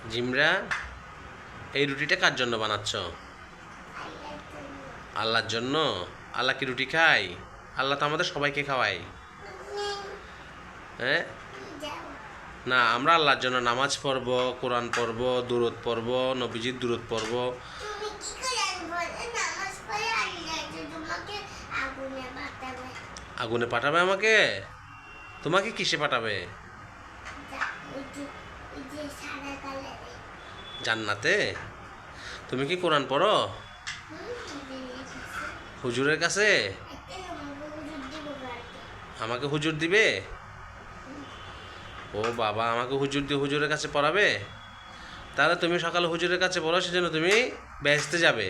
জিমরা, এই রুটিটা কার জন্য বানাচ্ছ? আল্লাহর জন্য। আল্লাহ কি রুটি খায়? আল্লাহ তো আমাদের সবাইকে খাওয়ায়। হ্যাঁ, না, আমরা আল্লাহর জন্য নামাজ পড়ব, কোরআন পড়ব, দুরূদ পড়ব, নবীজির দুরূদ পড়ব। আগুনে পাঠাবে আমাকে? তোমাকে কিসে পাঠাবে? জান্নাতে? তুমি কি কোরআন পড়ো হুজুরের কাছে? আমাকে হুজুর দিবে? ও বাবা, আমাকে হুজুর দিয়ে হুজুরের কাছে পড়াবে? তাহলে তুমি সকালে হুজুরের কাছে পড়ো, সেজন্য তুমি বেহেশতে যাবে।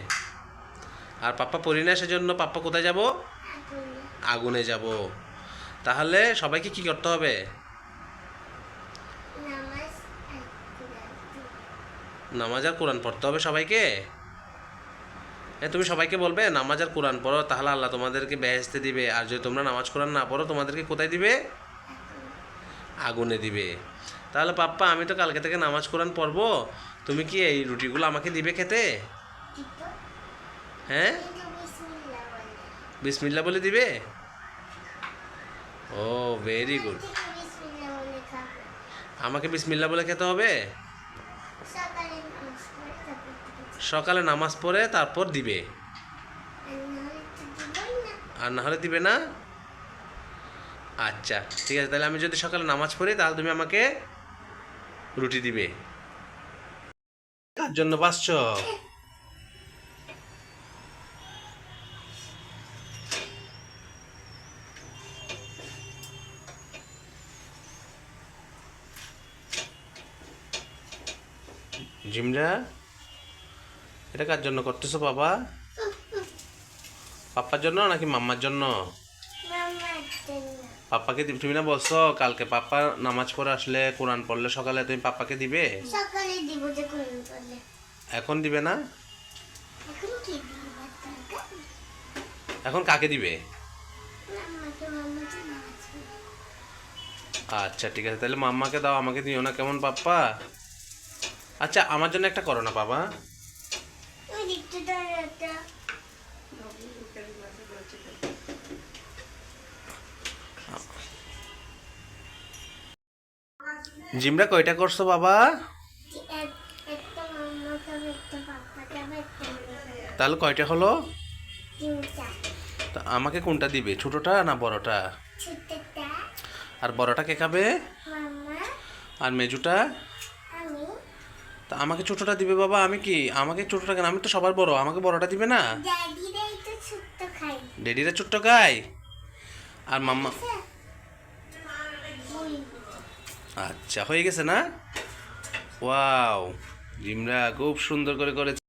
আর পাপ্পা পড়ি না, সেজন্য পাপ্পা কোথায় যাব? আগুনে যাব। তাহলে সবাইকে কি করতে হবে? নামাজ আর কোরআন পড়তে হবে সবাইকে। হ্যাঁ, তুমি সবাইকে বলবে নামাজ আর কোরআন পড়ো, তাহলে আল্লাহ তোমাদেরকে বেহেশতে দিবে। আর যদি তোমরা নামাজ কোরআন না পড়ো, তোমাদেরকে কোথায় দিবে? আগুনে দিবে। তাহলে পাপ্পা, আমি তো কালকে থেকে নামাজ কোরআন পড়বো, তুমি কি এই রুটিগুলো আমাকে দিবে খেতে? হ্যাঁ, বিসমিল্লাহ বলে দিবে? ও, ভেরি গুড। আমাকে বিসমিল্লাহ বলে খেতে হবে? সকালে নামাজ পড়ে তারপর দিবে? আর না হলে দিবে না? আচ্ছা, ঠিক আছে। তাহলে আমি যদি সকালে নামাজ পড়ি, তাহলে তুমি আমাকে রুটি দিবে। কার জন্য বাসছ? জিমরা, এটা কার জন্য করতেছো বাবা? পাপ্পার জন্য নাকি মাম্মার জন্য? পাপ্পাকে দিবে? তুমি না বলছো কালকে পাপ্পা নামাজ পড়ে আসলে, কোরআন পড়লে সকালে, তুমি পাপ্পাকে দিবে? সকালে দিব যে কোরআন পড়লে। এখন দিবে না? এখন কি দিব? এখন কাকে দিবে? মাম্মাকে নামাজ পড়ে। আচ্ছা, ঠিক আছে। তাহলে মাম্মাকে দাও, আমাকে দিও না কেমন পাপ্পা? আচ্ছা, আমার জন্য একটা করো না বাবা। ওই দিকটা ধরে একটা। জিমরা, কয়টা করছো বাবা? একটা মাম্মা খাবে, একটা পাপ্পা খাবে, একটা আমি খাবো। তাহলে কয়টা হলো? তিনটা। তা আমাকে কোনটা দিবে, ছোটটা না বড়টা? ছোটটা আর বড়টা কে খাবে? মাম্মা, আর মেজুটা? আমি। তা আমাকে ছোটটা দিবে বাবা। আমি কি, আমাকে ছোটটা কেন? আমি তো সবার বড়, আমাকে বড়টা দিবে না? ড্যাডিরাই তো ছোট্ট খাই। ডেডিরা ছোট্ট গাই। আর মাম্মা? ওই আচ্ছা, হয়ে গেছে না? ওয়াও, জিমরা খুব সুন্দর করে করেছে।